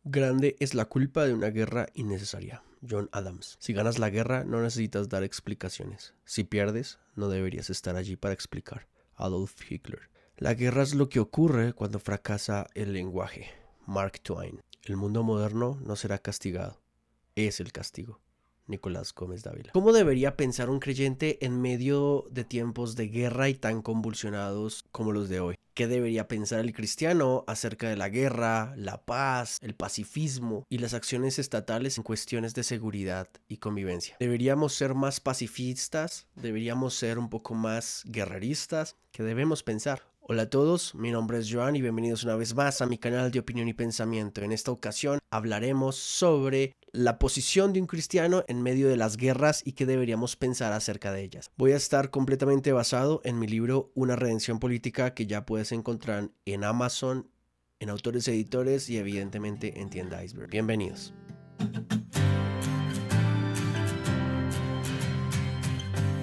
Grande es la culpa de una guerra innecesaria. John Adams. Si ganas la guerra, no necesitas dar explicaciones. Si pierdes, no deberías estar allí para explicar. Adolf Hitler. La guerra es lo que ocurre cuando fracasa el lenguaje. Mark Twain. El mundo moderno no será castigado. Es el castigo. Nicolás Gómez Dávila. ¿Cómo debería pensar un creyente en medio de tiempos de guerra y tan convulsionados como los de hoy? ¿Qué debería pensar el cristiano acerca de la guerra, la paz, el pacifismo y las acciones estatales en cuestiones de seguridad y convivencia? ¿Deberíamos ser más pacifistas? ¿Deberíamos ser un poco más guerreristas? ¿Qué debemos pensar? Hola a todos, mi nombre es Joan y bienvenidos una vez más a mi canal de opinión y pensamiento. En esta ocasión hablaremos sobre la posición de un cristiano en medio de las guerras y qué deberíamos pensar acerca de ellas. Voy a estar completamente basado en mi libro Una redención política, que ya puedes encontrar en Amazon, en Autores Editores y evidentemente en Tienda Iceberg. Bienvenidos.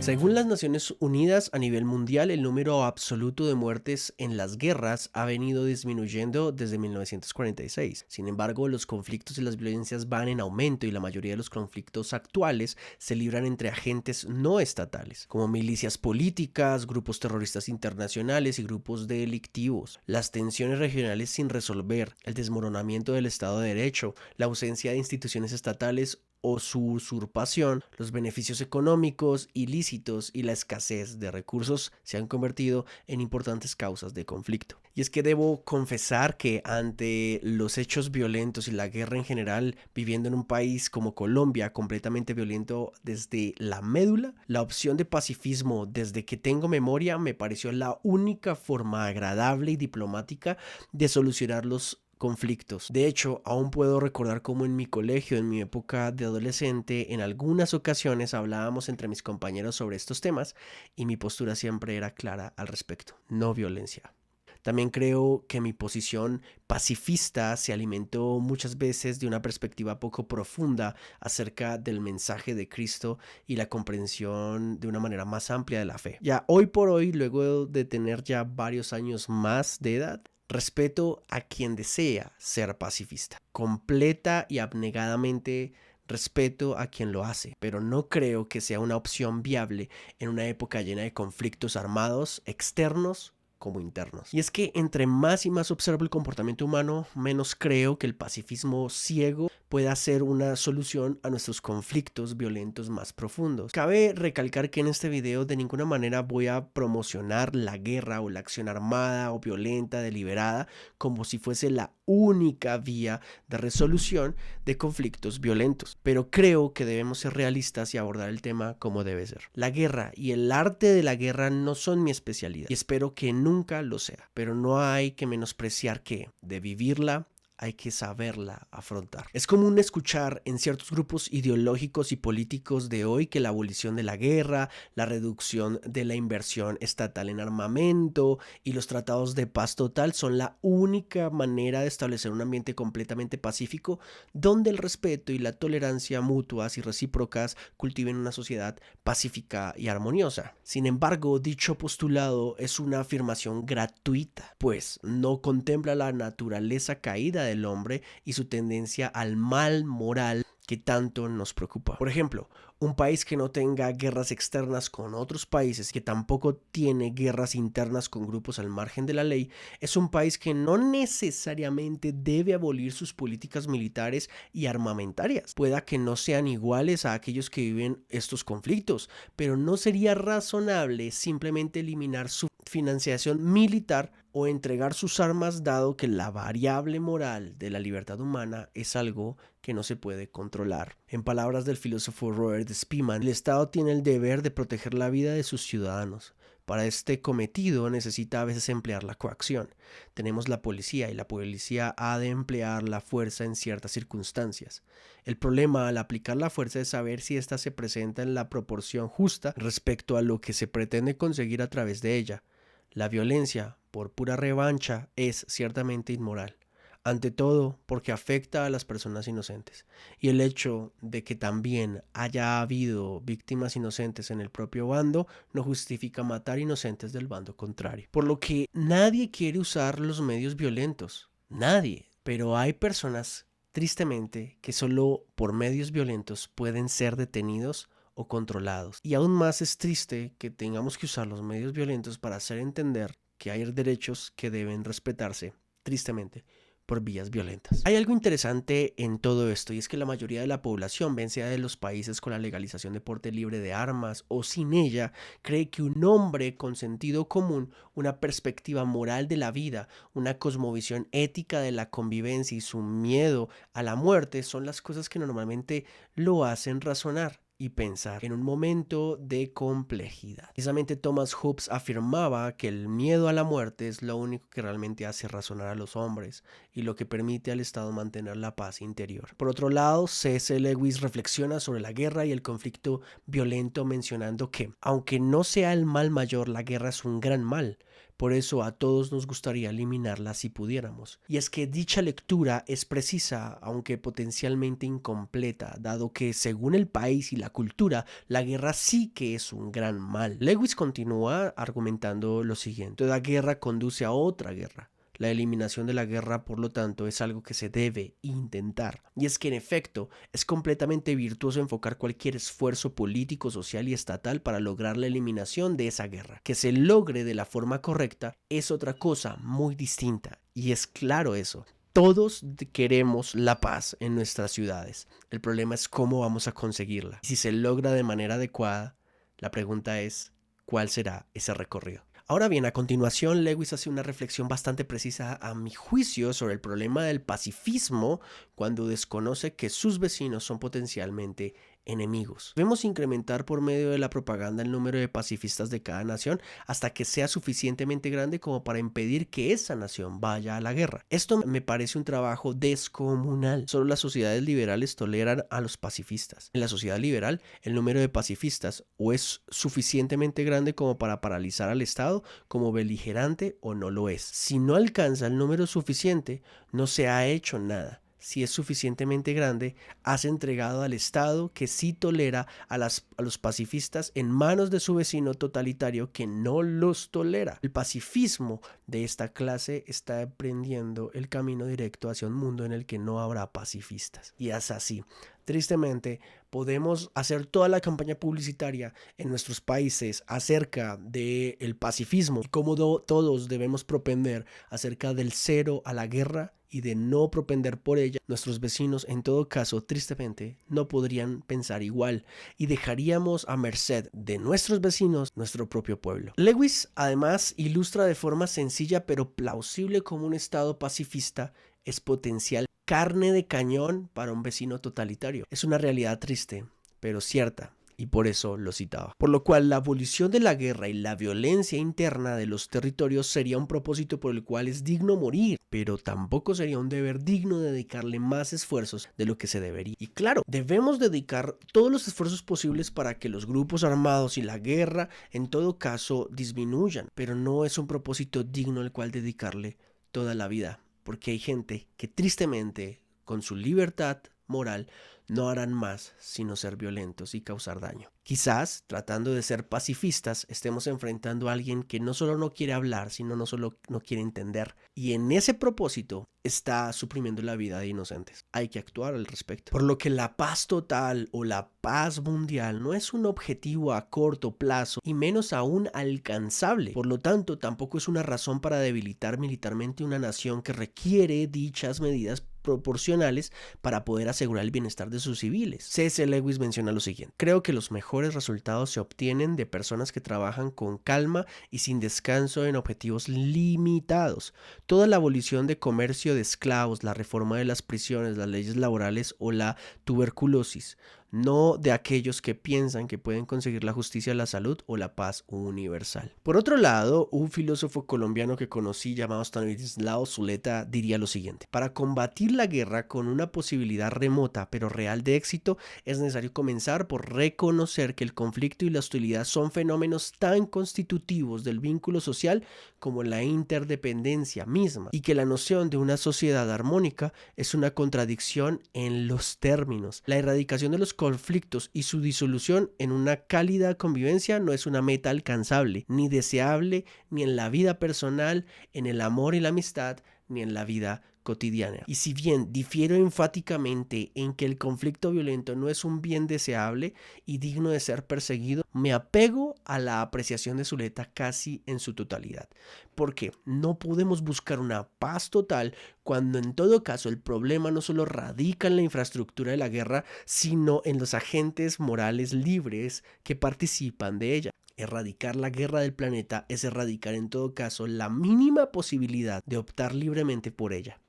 Según las Naciones Unidas, a nivel mundial, el número absoluto de muertes en las guerras ha venido disminuyendo desde 1946. Sin embargo, los conflictos y las violencias van en aumento y la mayoría de los conflictos actuales se libran entre agentes no estatales, como milicias políticas, grupos terroristas internacionales y grupos delictivos. Las tensiones regionales sin resolver, el desmoronamiento del Estado de Derecho, la ausencia de instituciones estatales o su usurpación, los beneficios económicos ilícitos y la escasez de recursos se han convertido en importantes causas de conflicto. Y es que debo confesar que ante los hechos violentos y la guerra en general, viviendo en un país como Colombia, completamente violento desde la médula, la opción de pacifismo desde que tengo memoria me pareció la única forma agradable y diplomática de solucionar los conflictos. De hecho, aún puedo recordar cómo en mi colegio, en mi época de adolescente, en algunas ocasiones hablábamos entre mis compañeros sobre estos temas y mi postura siempre era clara al respecto: no violencia. También creo que mi posición pacifista se alimentó muchas veces de una perspectiva poco profunda acerca del mensaje de Cristo y la comprensión de una manera más amplia de la fe. Ya hoy por hoy, luego de tener ya varios años más de edad, respeto a quien desea ser pacifista. Completa y abnegadamente respeto a quien lo hace, pero no creo que sea una opción viable en una época llena de conflictos armados externos como internos. Y es que entre más y más observo el comportamiento humano, menos creo que el pacifismo ciego pueda ser una solución a nuestros conflictos violentos más profundos. Cabe recalcar que en este video de ninguna manera voy a promocionar la guerra o la acción armada o violenta deliberada como si fuese la única vía de resolución de conflictos violentos, pero creo que debemos ser realistas y abordar el tema como debe ser. La guerra y el arte de la guerra no son mi especialidad y espero que nunca lo sea, pero no hay que menospreciar que, de vivirla, hay que saberla afrontar. Es común escuchar en ciertos grupos ideológicos y políticos de hoy que la abolición de la guerra, la reducción de la inversión estatal en armamento y los tratados de paz total son la única manera de establecer un ambiente completamente pacífico donde el respeto y la tolerancia mutuas y recíprocas cultiven una sociedad pacífica y armoniosa. Sin embargo, dicho postulado es una afirmación gratuita, pues no contempla la naturaleza caída del hombre y su tendencia al mal moral que tanto nos preocupa. Por ejemplo, un país que no tenga guerras externas con otros países, que tampoco tiene guerras internas con grupos al margen de la ley, es un país que no necesariamente debe abolir sus políticas militares y armamentarias. Pueda que no sean iguales a aquellos que viven estos conflictos, pero no sería razonable simplemente eliminar su financiación militar o entregar sus armas, dado que la variable moral de la libertad humana es algo que no se puede controlar. En palabras del filósofo Robert Spielman, el Estado tiene el deber de proteger la vida de sus ciudadanos. Para este cometido necesita a veces emplear la coacción. Tenemos la policía y la policía ha de emplear la fuerza en ciertas circunstancias. El problema al aplicar la fuerza es saber si ésta se presenta en la proporción justa respecto a lo que se pretende conseguir a través de ella. La violencia, por pura revancha, es ciertamente inmoral. Ante todo, porque afecta a las personas inocentes. Y el hecho de que también haya habido víctimas inocentes en el propio bando no justifica matar inocentes del bando contrario. Por lo que nadie quiere usar los medios violentos. Nadie. Pero hay personas tristemente, que solo por medios violentos pueden ser detenidos o controlados. Y aún más es triste que tengamos que usar los medios violentos para hacer entender que hay derechos que deben respetarse, tristemente, por vías violentas. Hay algo interesante en todo esto, y es que la mayoría de la población, bien sea de los países con la legalización de porte libre de armas o sin ella, cree que un hombre con sentido común, una perspectiva moral de la vida, una cosmovisión ética de la convivencia y su miedo a la muerte son las cosas que normalmente lo hacen razonar y pensar en un momento de complejidad. Precisamente Thomas Hobbes afirmaba que el miedo a la muerte es lo único que realmente hace razonar a los hombres y lo que permite al Estado mantener la paz interior. Por otro lado, C.S. Lewis reflexiona sobre la guerra y el conflicto violento mencionando que, aunque no sea el mal mayor, la guerra es un gran mal. Por eso a todos nos gustaría eliminarla si pudiéramos. Y es que dicha lectura es precisa, aunque potencialmente incompleta, dado que según el país y la cultura, la guerra sí que es un gran mal. Lewis continúa argumentando lo siguiente: toda guerra conduce a otra guerra. La eliminación de la guerra, por lo tanto, es algo que se debe intentar. Y es que, en efecto, es completamente virtuoso enfocar cualquier esfuerzo político, social y estatal para lograr la eliminación de esa guerra. Que se logre de la forma correcta es otra cosa muy distinta. Y es claro eso. Todos queremos la paz en nuestras ciudades. El problema es cómo vamos a conseguirla. Y si se logra de manera adecuada, la pregunta es, ¿cuál será ese recorrido? Ahora bien, a continuación, Lewis hace una reflexión bastante precisa a mi juicio sobre el problema del pacifismo cuando desconoce que sus vecinos son potencialmente enemigos. Debemos incrementar por medio de la propaganda el número de pacifistas de cada nación hasta que sea suficientemente grande como para impedir que esa nación vaya a la guerra. Esto me parece un trabajo descomunal. Solo las sociedades liberales toleran a los pacifistas. En la sociedad liberal, el número de pacifistas o es suficientemente grande como para paralizar al Estado como beligerante o no lo es. Si no alcanza el número suficiente, no se ha hecho nada. Si es suficientemente grande, has entregado al Estado que sí tolera a los pacifistas en manos de su vecino totalitario que no los tolera. El pacifismo de esta clase está emprendiendo el camino directo hacia un mundo en el que no habrá pacifistas. Y es así. Tristemente, podemos hacer toda la campaña publicitaria en nuestros países acerca del pacifismo y cómo todos debemos propender acerca del cero a la guerra y de no propender por ella. Nuestros vecinos, en todo caso, tristemente, no podrían pensar igual y dejaríamos a merced de nuestros vecinos nuestro propio pueblo. Lewis, además, ilustra de forma sencilla pero plausible cómo un Estado pacifista es potencial carne de cañón para un vecino totalitario. Es una realidad triste, pero cierta, y por eso lo citaba. Por lo cual, la abolición de la guerra y la violencia interna de los territorios sería un propósito por el cual es digno morir, pero tampoco sería un deber digno de dedicarle más esfuerzos de lo que se debería. Y claro, debemos dedicar todos los esfuerzos posibles para que los grupos armados y la guerra, en todo caso, disminuyan, pero no es un propósito digno al cual dedicarle toda la vida. Porque hay gente que tristemente, con su libertad moral, no harán más sino ser violentos y causar daño. Quizás, tratando de ser pacifistas, estemos enfrentando a alguien que no solo no quiere hablar, sino no solo no quiere entender. Y en ese propósito está suprimiendo la vida de inocentes. Hay que actuar al respecto. Por lo que la paz total o la paz mundial no es un objetivo a corto plazo y menos aún alcanzable. Por lo tanto, tampoco es una razón para debilitar militarmente una nación que requiere dichas medidas proporcionales para poder asegurar el bienestar de sus civiles. C.S. Lewis menciona lo siguiente: creo que los mejores resultados se obtienen de personas que trabajan con calma y sin descanso en objetivos limitados. Toda la abolición de comercio de esclavos, la reforma de las prisiones, las leyes laborales o la tuberculosis, no de aquellos que piensan que pueden conseguir la justicia, la salud o la paz universal. Por otro lado, un filósofo colombiano que conocí llamado Stanislao Zuleta diría lo siguiente: para combatir la guerra con una posibilidad remota pero real de éxito, es necesario comenzar por reconocer que el conflicto y la hostilidad son fenómenos tan constitutivos del vínculo social como la interdependencia misma, y que la noción de una sociedad armónica es una contradicción en los términos. La erradicación de los conflictos y su disolución en una cálida convivencia no es una meta alcanzable, ni deseable, ni en la vida personal, en el amor y la amistad, ni en la vida cotidiana. Y si bien difiero enfáticamente en que el conflicto violento no es un bien deseable y digno de ser perseguido, me apego a la apreciación de Zuleta casi en su totalidad. Porque no podemos buscar una paz total cuando en todo caso el problema no solo radica en la infraestructura de la guerra, sino en los agentes morales libres que participan de ella. Erradicar la guerra del planeta es erradicar en todo caso la mínima posibilidad de optar libremente por ella.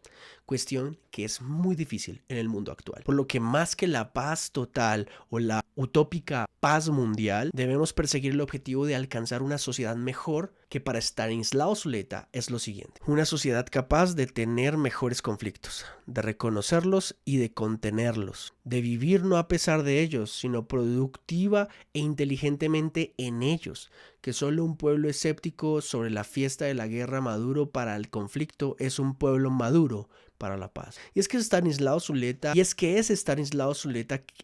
Cuestión que es muy difícil en el mundo actual. Por lo que más que la paz total o la utópica paz mundial, debemos perseguir el objetivo de alcanzar una sociedad mejor, que para Stanislao Zuleta es lo siguiente: una sociedad capaz de tener mejores conflictos, de reconocerlos y de contenerlos, de vivir no a pesar de ellos, sino productiva e inteligentemente en ellos, que solo un pueblo escéptico sobre la fiesta de la guerra maduro para el conflicto es un pueblo maduro para la paz. Y es que es Stanislao Zuleta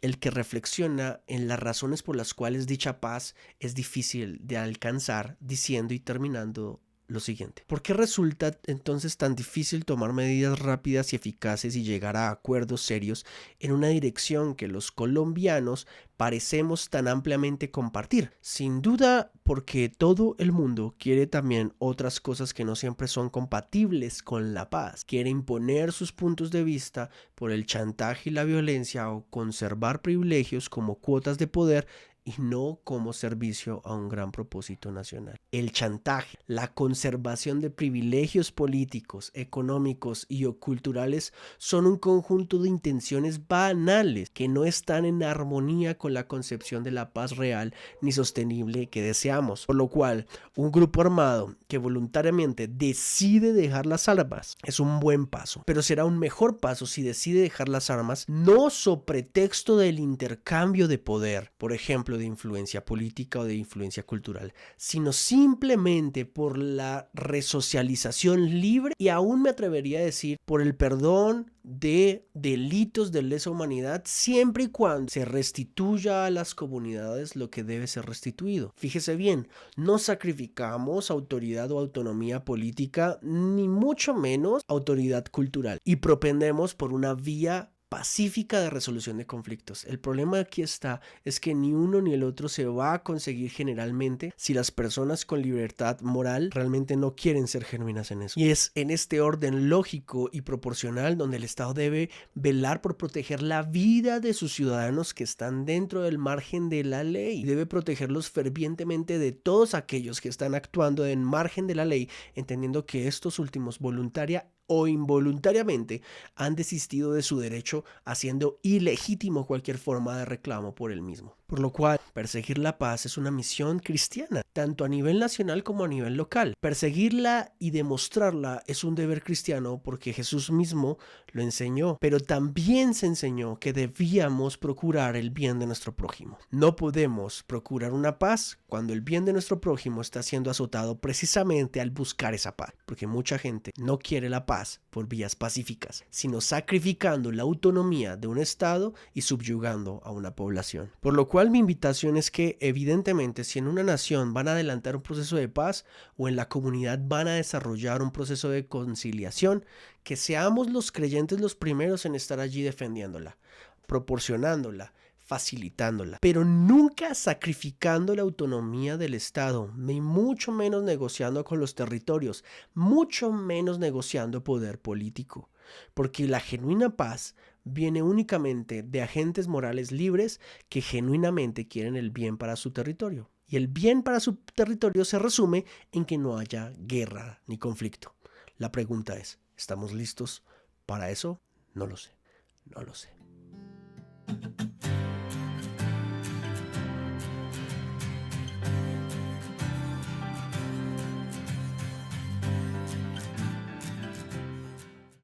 el que reflexiona en las razones por las cuales dicha paz es difícil de alcanzar, diciendo y terminando lo siguiente: ¿por qué resulta entonces tan difícil tomar medidas rápidas y eficaces y llegar a acuerdos serios en una dirección que los colombianos parecemos tan ampliamente compartir? Sin duda porque todo el mundo quiere también otras cosas que no siempre son compatibles con la paz. Quiere imponer sus puntos de vista por el chantaje y la violencia, o conservar privilegios como cuotas de poder y no como servicio a un gran propósito nacional. El chantaje, la conservación de privilegios políticos, económicos y o culturales son un conjunto de intenciones banales que no están en armonía con la concepción de la paz real ni sostenible que deseamos. Por lo cual, un grupo armado que voluntariamente decide dejar las armas es un buen paso, pero será un mejor paso si decide dejar las armas no so pretexto del intercambio de poder, por ejemplo, de influencia política o de influencia cultural, sino simplemente por la resocialización libre y aún me atrevería a decir por el perdón de delitos de lesa humanidad, siempre y cuando se restituya a las comunidades lo que debe ser restituido. Fíjese bien, no sacrificamos autoridad o autonomía política, ni mucho menos autoridad cultural, y propendemos por una vía pacífica de resolución de conflictos. El problema aquí es que ni uno ni el otro se va a conseguir generalmente si las personas con libertad moral realmente no quieren ser genuinas en eso. Y es en este orden lógico y proporcional donde el Estado debe velar por proteger la vida de sus ciudadanos que están dentro del margen de la ley. Debe protegerlos fervientemente de todos aquellos que están actuando en margen de la ley, entendiendo que estos últimos voluntaria o involuntariamente han desistido de su derecho, haciendo ilegítimo cualquier forma de reclamo por el mismo. Por lo cual, perseguir la paz es una misión cristiana, tanto a nivel nacional como a nivel local. Perseguirla y demostrarla es un deber cristiano porque Jesús mismo lo enseñó, pero también se enseñó que debíamos procurar el bien de nuestro prójimo. No podemos procurar una paz cuando el bien de nuestro prójimo está siendo azotado precisamente al buscar esa paz, porque mucha gente no quiere la paz por vías pacíficas, sino sacrificando la autonomía de un Estado y subyugando a una población. Por lo cual mi invitación es que evidentemente si en una nación van a adelantar un proceso de paz o en la comunidad van a desarrollar un proceso de conciliación, que seamos los creyentes los primeros en estar allí defendiéndola, proporcionándola, facilitándola, pero nunca sacrificando la autonomía del Estado, ni mucho menos negociando con los territorios, mucho menos negociando poder político, porque la genuina paz viene únicamente de agentes morales libres que genuinamente quieren el bien para su territorio. Y el bien para su territorio se resume en que no haya guerra ni conflicto. La pregunta es, ¿estamos listos para eso? No lo sé.